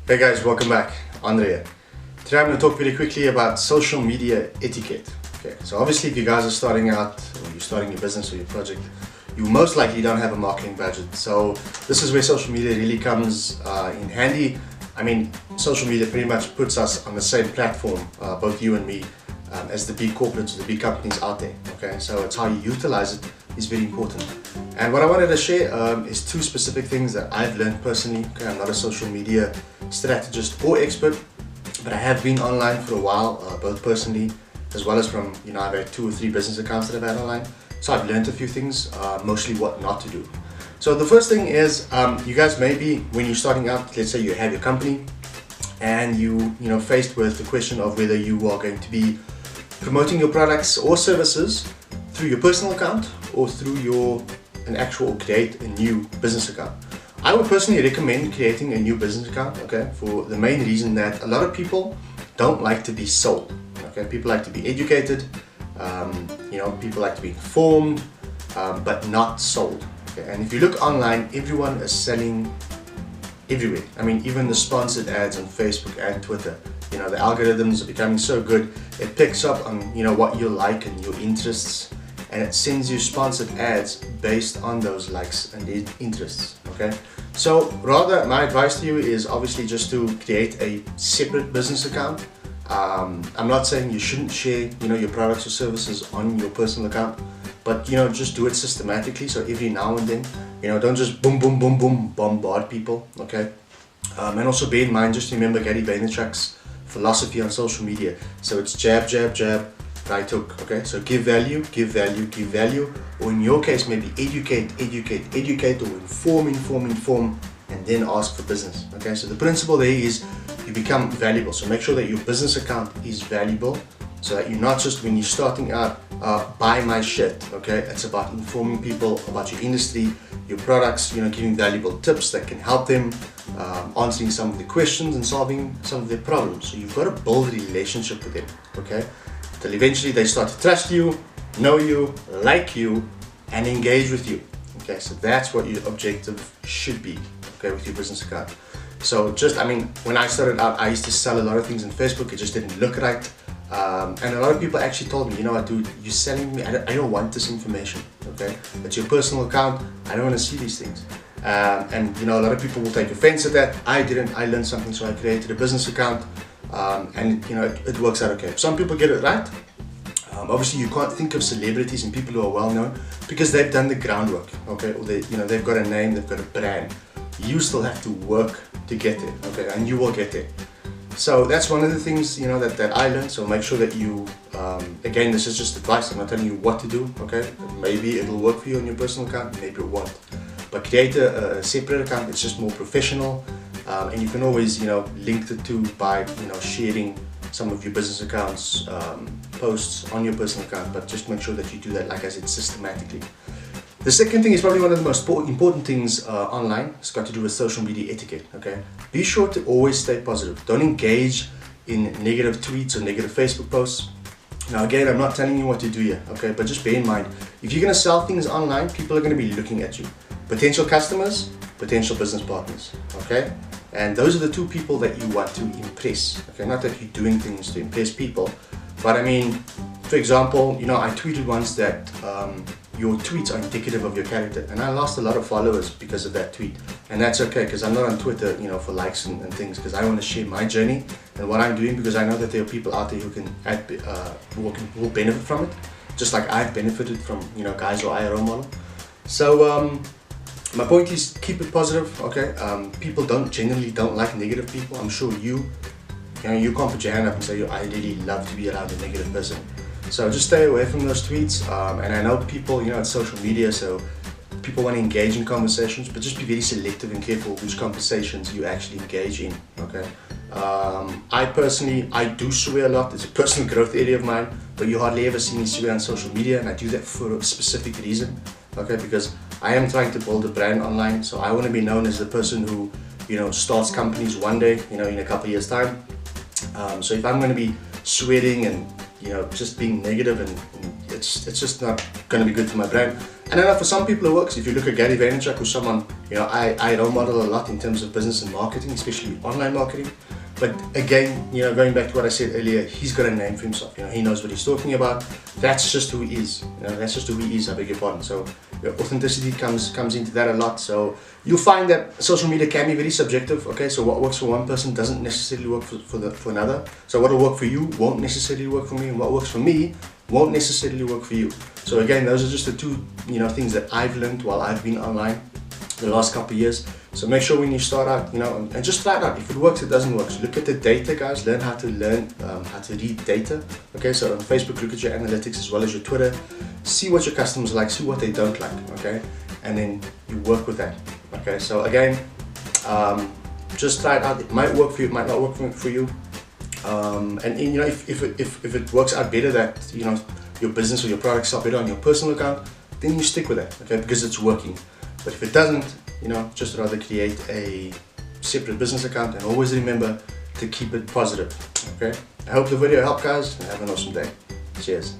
Hey guys, welcome back. Andre here. Today I'm going to talk very quickly about social media etiquette. Okay, so obviously if you guys are starting out, or you're starting your business or your project, you most likely don't have a marketing budget. So this is where social media really comes in handy. I mean, social media pretty much puts us on the same platform, both you and me, as the big corporates, the big companies out there. Okay, so it's how you utilize it is very important. And what I wanted to share is two specific things that I've learned personally. Okay, I'm not a social media strategist or expert, but I have been online for a while, both personally as well as from, I've had 2 or 3 business accounts that I've had online. So I've learned a few things, mostly what not to do. So the first thing is, you guys maybe when you're starting out, let's say you have your company and you faced with the question of whether you are going to be promoting your products or services through your personal account or through create a new business account. I would personally recommend creating a new business account, okay, for the main reason that a lot of people don't like to be sold. Okay, people like to be educated, people like to be informed, but not sold. Okay? And if you look online, everyone is selling everywhere. I mean, even the sponsored ads on Facebook and Twitter. The algorithms are becoming so good, it picks up on what you like and your interests, and it sends you sponsored ads based on those likes and interests. Okay, so rather my advice to you is obviously just to create a separate business account. I'm not saying you shouldn't share your products or services on your personal account, but just do it systematically. So every now and then, don't just boom boom boom boom bombard people. Okay, and also bear in mind, just remember Gary Vaynerchuk's philosophy on social media. So it's jab jab jab, right hook. Okay, so give value, give value, give value, or in your case maybe educate, or inform, and then ask for business. Okay, so the principle there is you become valuable. So make sure that your business account is valuable, so that you're not just, when you're starting out, buy my shit. Okay, it's about informing people about your industry, your products, giving valuable tips that can help them, answering some of the questions and solving some of their problems. So you've got to build a relationship with them, okay, till eventually they start to trust you, know you, like you, and engage with you. Okay, so that's what your objective should be, okay, with your business account. So when I started out, I used to sell a lot of things on Facebook. It just didn't look right. And a lot of people actually told me, dude, you're selling me, I don't want this information, okay? It's your personal account, I don't want to see these things. And a lot of people will take offense at that. I didn't, I learned something, so I created a business account, and it works out okay. Some people get it right. Obviously you can't think of celebrities and people who are well known because they've done the groundwork, okay? Or they've got a name, they've got a brand. You still have to work to get there, okay? And you will get there. So that's one of the things that I learned. So make sure that you, again, this is just advice. I'm not telling you what to do, okay? Maybe it'll work for you on your personal account, maybe it won't. But create a separate account. It's just more professional, and you can always link the two by sharing some of your business accounts posts on your personal account. But just make sure that you do that, like I said, systematically. The second thing is probably one of the most important things online. It's got to do with social media etiquette, okay? Be sure to always stay positive. Don't engage in negative tweets or negative Facebook posts. Now again, I'm not telling you what to do here, okay? But just bear in mind, if you're gonna sell things online, people are gonna be looking at you. Potential customers, potential business partners, okay? And those are the two people that you want to impress, okay? Not that you're doing things to impress people, but I mean, for example, I tweeted once that your tweets are indicative of your character, and I lost a lot of followers because of that tweet, and that's okay, because I'm not on Twitter for likes and things, because I want to share my journey and what I'm doing, because I know that there are people out there who can will benefit from it, just like I've benefited from guys who I role model. So my point is, keep it positive, okay? People generally don't like negative people. I'm sure you can't put your hand up and say, I really love to be around a negative person. So just stay away from those tweets, and I know people, it's social media, so people want to engage in conversations, but just be very selective and careful which conversations you actually engage in, okay? I do swear a lot. It's a personal growth area of mine, but you hardly ever see me swear on social media, and I do that for a specific reason, okay? Because I am trying to build a brand online, so I want to be known as the person who, starts companies one day, in a couple of years' time. So if I'm going to be swearing and just being negative, and it's just not going to be good for my brand. And I know for some people it works. If you look at Gary Vaynerchuk, who's someone, you know, I role model a lot in terms of business and marketing, especially online marketing. But again, you know, going back to what I said earlier, he's got a name for himself. You know, he knows what he's talking about. That's just who he is. You know, that's just who he is. I beg your pardon. So authenticity comes into that a lot. So you'll find that social media can be very subjective. Okay, so what works for one person doesn't necessarily work for another. So what will work for you won't necessarily work for me, and what works for me won't necessarily work for you. So again, those are just the two, you know, things that I've learned while I've been online the last couple of years. So make sure when you start out, you know, and just try it out. If it works, it doesn't work. So look at the data, guys. Learn how to read data. Okay, so on Facebook, look at your analytics as well as your Twitter. See what your customers like, see what they don't like. Okay, and then you work with that. Okay, so again, just try it out. It might work for you, it might not work for you. And you know, if it works out better that, you know, your business or your products sell better on your personal account, then you stick with it. Okay, because it's working. But if it doesn't, you know, just rather create a separate business account, and always remember to keep it positive. Okay, I hope the video helped, guys, and have an awesome day. Cheers.